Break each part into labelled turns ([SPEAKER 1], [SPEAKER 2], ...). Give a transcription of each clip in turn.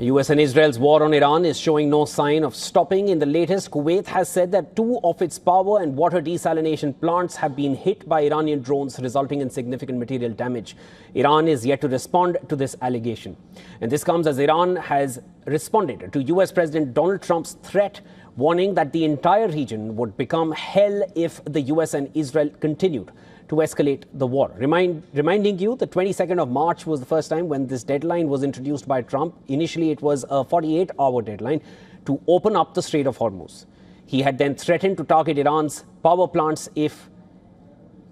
[SPEAKER 1] US and Israel's war on Iran is showing no sign of stopping. In the latest, Kuwait has said that 2 of its power and water desalination plants have been hit by Iranian drones, resulting in significant material damage. Iran is yet to respond to this allegation. And this comes as Iran has responded to US President Donald Trump's threat, warning that the entire region would become hell if the US and Israel continued to escalate the war. Reminding you, the 22nd of March was the first time when this deadline was introduced by Trump. Initially, it was a 48-hour deadline to open up the Strait of Hormuz. He had then threatened to target Iran's power plants if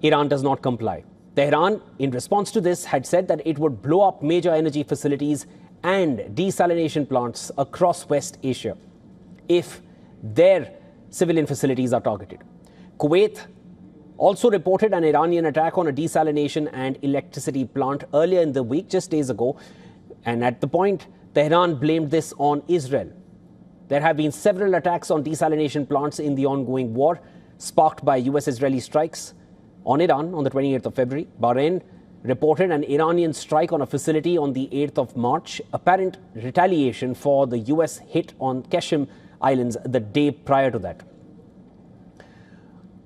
[SPEAKER 1] Iran does not comply. Tehran, in response to this, had said that it would blow up major energy facilities and desalination plants across West Asia if their civilian facilities are targeted. Kuwait also reported an Iranian attack on a desalination and electricity plant earlier in the week, just days ago. And at the point, Tehran blamed this on Israel. There have been several attacks on desalination plants in the ongoing war, sparked by US-Israeli strikes on Iran on the 28th of February. Bahrain reported an Iranian strike on a facility on the 8th of March, apparent retaliation for the US hit on Qasem Islands the day prior to that.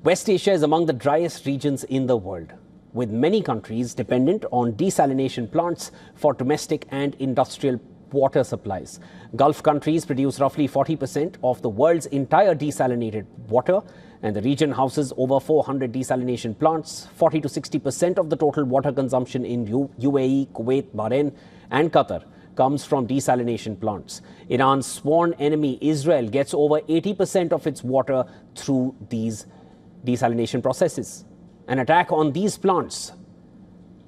[SPEAKER 1] West Asia is among the driest regions in the world, with many countries dependent on desalination plants for domestic and industrial water supplies. Gulf countries produce roughly 40% of the world's entire desalinated water, and the region houses over 400 desalination plants. 40 to 60% of the total water consumption in UAE, Kuwait, Bahrain, and Qatar comes from desalination plants. Iran's sworn enemy, Israel, gets over 80% of its water through these desalination processes. An attack on these plants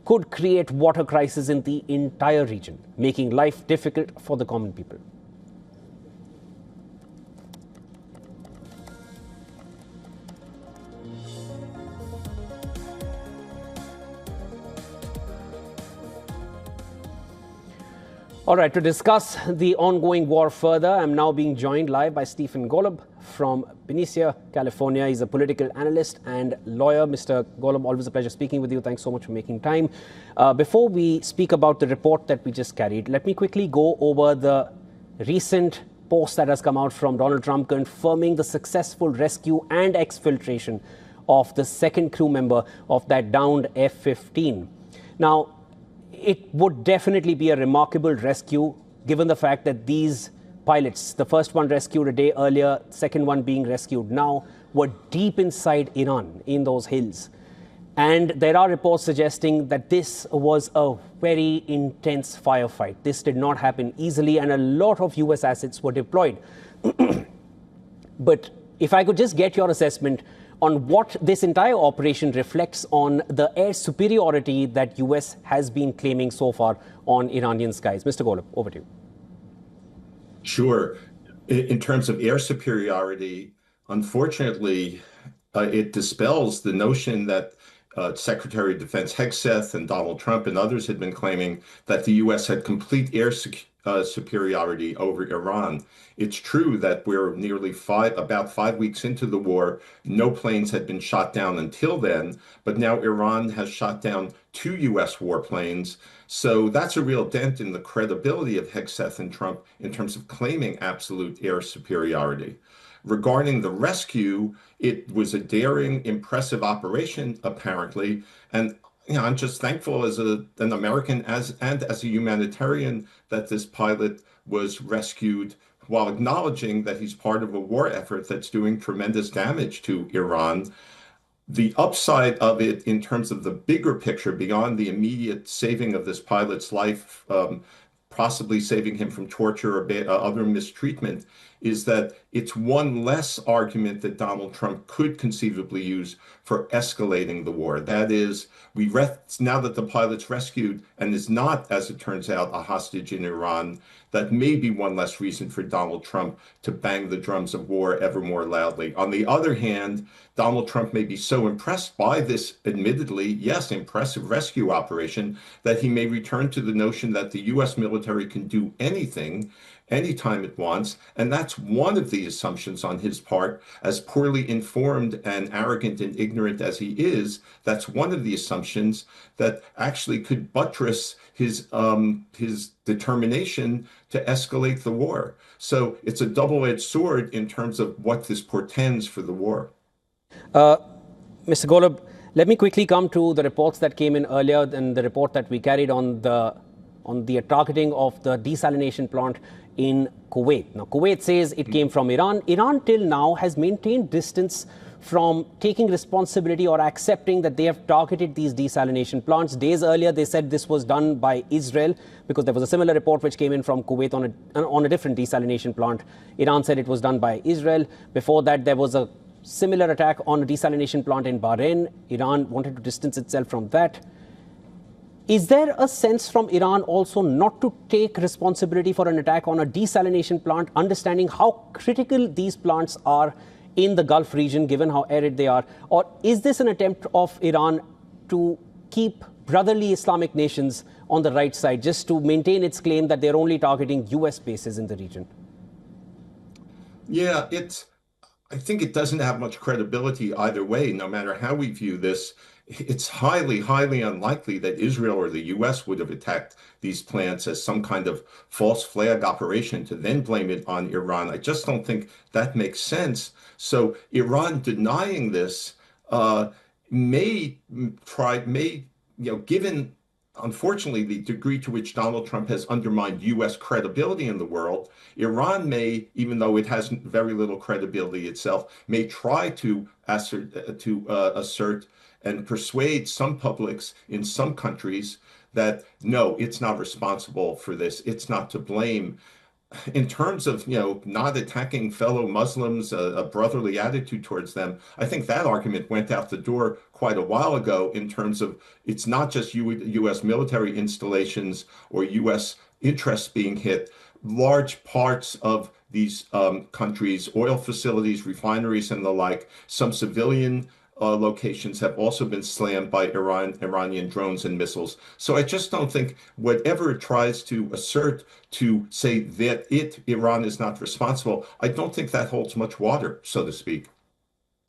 [SPEAKER 1] could create water crisis in the entire region, making life difficult for the common people. All right, to discuss the ongoing war further, I'm now being joined live by Stephen Golub from Benicia, California. He's a political analyst and lawyer. Mr. Golub, always a pleasure speaking with you. Thanks so much for making time. Before we speak about the report that we just carried, let me quickly go over the recent post that has come out from Donald Trump confirming the successful rescue and exfiltration of the second crew member of that downed F-15. Now, it would definitely be a remarkable rescue, given the fact that these pilots, the first one rescued a day earlier, second one being rescued now, were deep inside Iran in those hills. And there are reports suggesting that this was a very intense firefight. This did not happen easily, and a lot of US assets were deployed. But if I could just get your assessment on what this entire operation reflects on the air superiority that US has been claiming so far on Iranian skies. Mr. Golub, over to you.
[SPEAKER 2] Sure. In terms of air superiority, unfortunately, it dispels the notion that Secretary of Defense Hegseth and Donald Trump and others had been claiming that the U.S. had complete air superiority over Iran. It's true that we're nearly about 5 weeks into the war. No planes had been shot down until then, but now Iran has shot down 2 U.S. warplanes. So that's a real dent in the credibility of Hegseth and Trump in terms of claiming absolute air superiority. Regarding the rescue, it was a daring, impressive operation, apparently. And I'm just thankful as an American and as a humanitarian that this pilot was rescued, while acknowledging that he's part of a war effort that's doing tremendous damage to Iran. The upside of it in terms of the bigger picture, beyond the immediate saving of this pilot's life, possibly saving him from torture or other mistreatment, is that it's one less argument that Donald Trump could conceivably use for escalating the war. That is, now that the pilot's rescued and is not, as it turns out, a hostage in Iran, that may be one less reason for Donald Trump to bang the drums of war ever more loudly. On the other hand, Donald Trump may be so impressed by this, admittedly, yes, impressive rescue operation, that he may return to the notion that the U.S. military can do anything anytime it wants. And that's one of the the assumptions on his part, as poorly informed and arrogant and ignorant as he is. That's one of the assumptions that actually could buttress his determination to escalate the war. So it's a double-edged sword in terms of what this portends for the war.
[SPEAKER 1] Mr. Golub, let me quickly come to the reports that came in earlier and the report that we carried on the targeting of the desalination plant in Kuwait. Now, Kuwait says it came from Iran. Iran till now has maintained distance from taking responsibility or accepting that they have targeted these desalination plants. Days earlier, they said this was done by Israel because there was a similar report which came in from Kuwait on a different desalination plant. Iran said it was done by Israel. Before that, there was a similar attack on a desalination plant in Bahrain. Iran wanted to distance itself from that. Is there a sense from Iran also not to take responsibility for an attack on a desalination plant, understanding how critical these plants are in the Gulf region, given how arid they are? Or is this an attempt of Iran to keep brotherly Islamic nations on the right side, just to maintain its claim that they're only targeting US bases in the region?
[SPEAKER 2] Yeah, I think it doesn't have much credibility either way, no matter how we view this. It's highly, highly unlikely that Israel or the US would have attacked these plants as some kind of false flag operation to then blame it on Iran. I just don't think that makes sense. So Iran denying this given, unfortunately, the degree to which Donald Trump has undermined US credibility in the world, Iran may, even though it has very little credibility itself, may try to assert and persuade some publics in some countries that, no, it's not responsible for this. It's not to blame. In terms of, not attacking fellow Muslims, a brotherly attitude towards them, I think that argument went out the door quite a while ago in terms of it's not just U.S. military installations or U.S. interests being hit. Large parts of these countries, oil facilities, refineries, and the like, some civilian locations have also been slammed by Iranian drones and missiles. So I just don't think whatever it tries to assert to say that Iran is not responsible, I don't think that holds much water, so to speak.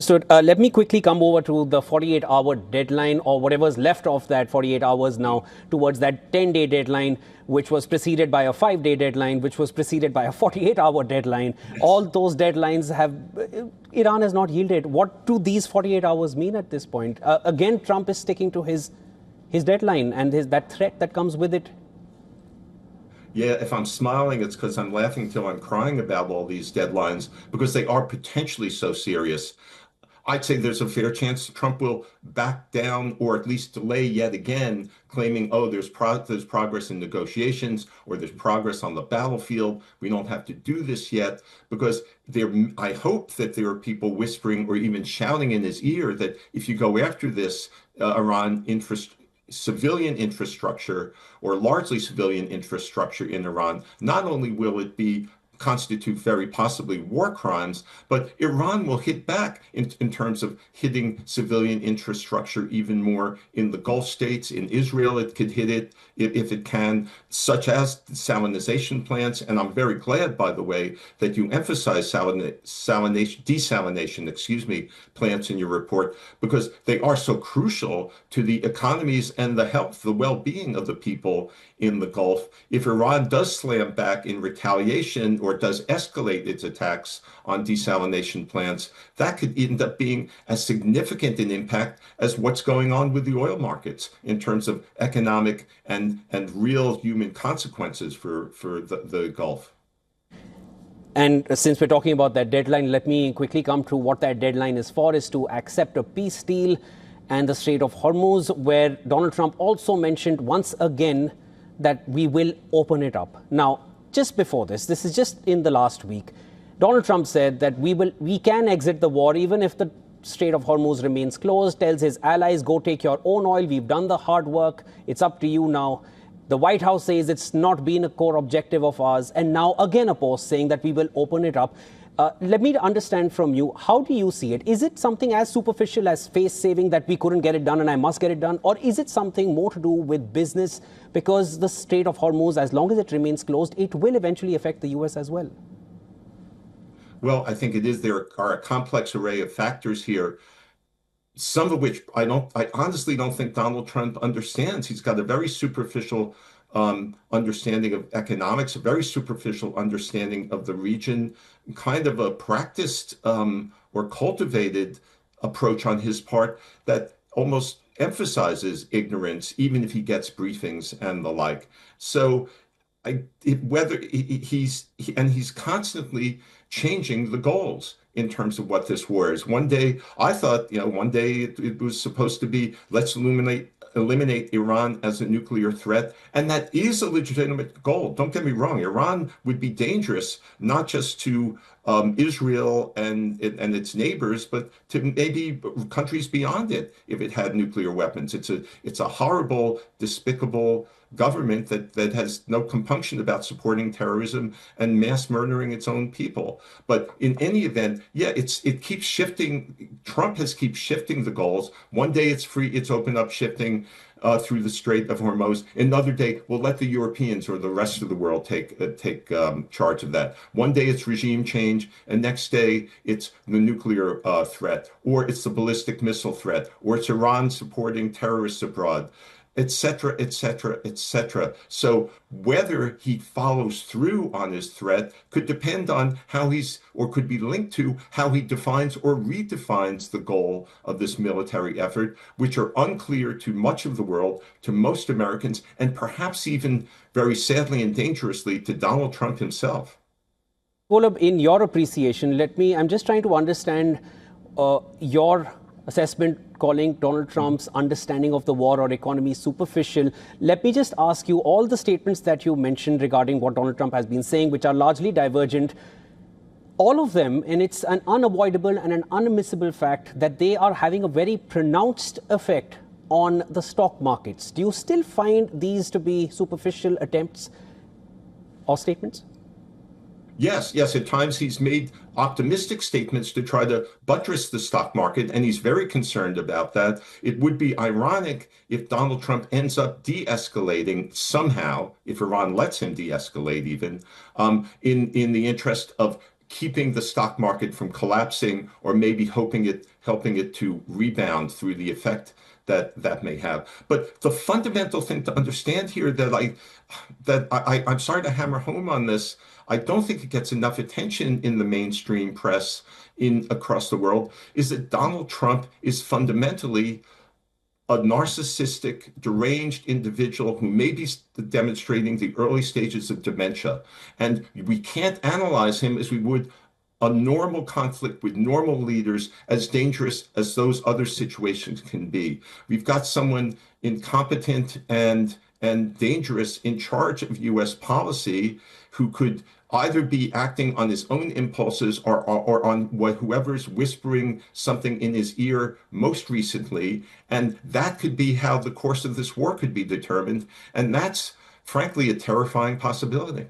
[SPEAKER 1] So let me quickly come over to the 48-hour deadline, or whatever's left of that 48 hours now, towards that 10-day deadline, which was preceded by a 5-day deadline, which was preceded by a 48-hour deadline. Yes. All those deadlines Iran has not yielded. What do these 48 hours mean at this point? Again, Trump is sticking to his deadline and that threat that comes with it.
[SPEAKER 2] Yeah, if I'm smiling, it's because I'm laughing till I'm crying about all these deadlines, because they are potentially so serious. I'd say there's a fair chance Trump will back down or at least delay yet again, claiming, oh, there's progress in negotiations or there's progress on the battlefield. We don't have to do this yet, because I hope that there are people whispering or even shouting in his ear that if you go after this civilian infrastructure or largely civilian infrastructure in Iran, not only will it constitute very possibly war crimes, but Iran will hit back in terms of hitting civilian infrastructure even more in the Gulf states. In Israel, it could hit it if it can, such as desalination plants. And I'm very glad, by the way, that you emphasize desalination plants in your report, because they are so crucial to the economies and the health, the well-being of the people in the Gulf. If Iran does slam back in retaliation or does escalate its attacks on desalination plants, that could end up being as significant an impact as what's going on with the oil markets in terms of economic and real human consequences for the Gulf.
[SPEAKER 1] And since we're talking about that deadline, let me quickly come to what that deadline is for, is to accept a peace deal and the Strait of Hormuz, where Donald Trump also mentioned once again that we will open it up. Now, just before this is just in the last week, Donald Trump said that we can exit the war even if the Strait of Hormuz remains closed, tells his allies, go take your own oil, we've done the hard work, it's up to you now. The White House says it's not been a core objective of ours, and now again a post saying that we will open it up. Let me understand from you, how do you see it? Is it something as superficial as face saving that we couldn't get it done and I must get it done? Or is it something more to do with business? Because the Strait of Hormuz, as long as it remains closed, it will eventually affect the US as well.
[SPEAKER 2] Well, I think it is. There are a complex array of factors here, some of which I honestly don't think Donald Trump understands. He's got a very superficial understanding of economics, a very superficial understanding of the region, kind of a practiced or cultivated approach on his part that almost emphasizes ignorance, even if he gets briefings and the like. So he's constantly changing the goals in terms of what this war is. One day I thought, one day it was supposed to be, let's eliminate Iran as a nuclear threat. And that is a legitimate goal. Don't get me wrong. Iran would be dangerous, not just to Israel and its neighbors, but to maybe countries beyond it if it had nuclear weapons. It's a horrible, despicable government that has no compunction about supporting terrorism and mass murdering its own people. But in any event, yeah, it keeps shifting. Trump has kept shifting the goals. One day it's open up shifting through the Strait of Hormuz. Another day, we'll let the Europeans or the rest of the world take charge of that. One day it's regime change, and next day it's the nuclear threat, or it's the ballistic missile threat, or it's Iran supporting terrorists abroad, et cetera, et cetera, et cetera. So whether he follows through on his threat could depend on could be linked to how he defines or redefines the goal of this military effort, which are unclear to much of the world, to most Americans, and perhaps even very sadly and dangerously to Donald Trump himself.
[SPEAKER 1] Golub, in your appreciation, I'm just trying to understand your assessment calling Donald Trump's understanding of the war or economy superficial. Let me just ask you, all the statements that you mentioned regarding what Donald Trump has been saying, which are largely divergent, all of them, and it's an unavoidable and an unmissable fact that they are having a very pronounced effect on the stock markets. Do you still find these to be superficial attempts or statements?
[SPEAKER 2] Yes. At times he's made optimistic statements to try to buttress the stock market, and he's very concerned about that. It would be ironic if Donald Trump ends up de-escalating somehow, if Iran lets him de-escalate even, in the interest of keeping the stock market from collapsing, or maybe helping it to rebound through the effect that may have. But the fundamental thing to understand here I'm sorry to hammer home on this, I don't think it gets enough attention in the mainstream press across the world, is that Donald Trump is fundamentally a narcissistic, deranged individual who may be demonstrating the early stages of dementia. And we can't analyze him as we would a normal conflict with normal leaders, as dangerous as those other situations can be. We've got someone incompetent and dangerous in charge of U.S. policy who could either be acting on his own impulses or on whoever's whispering something in his ear most recently. And that could be how the course of this war could be determined. And that's, frankly, a terrifying possibility.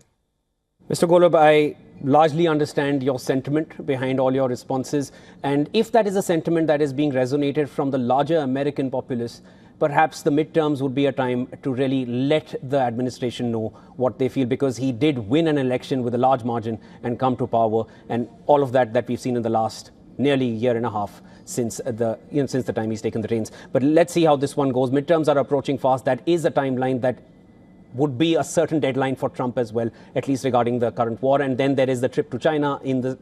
[SPEAKER 1] Mr. Golub, I largely understand your sentiment behind all your responses. And if that is a sentiment that is being resonated from the larger American populace, perhaps the midterms would be a time to really let the administration know what they feel, because he did win an election with a large margin and come to power, and all of that we've seen in the last nearly year and a half since the time he's taken the reins. But let's see how this one goes. Midterms are approaching fast. That is a timeline that would be a certain deadline for Trump as well, at least regarding the current war. And then there is the trip to China in the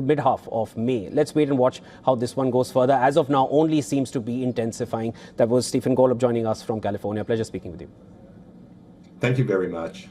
[SPEAKER 1] mid-half of May. Let's wait and watch how this one goes further. As of now, only seems to be intensifying. That was Stephen Golub joining us from California. Pleasure speaking with you.
[SPEAKER 2] Thank you very much.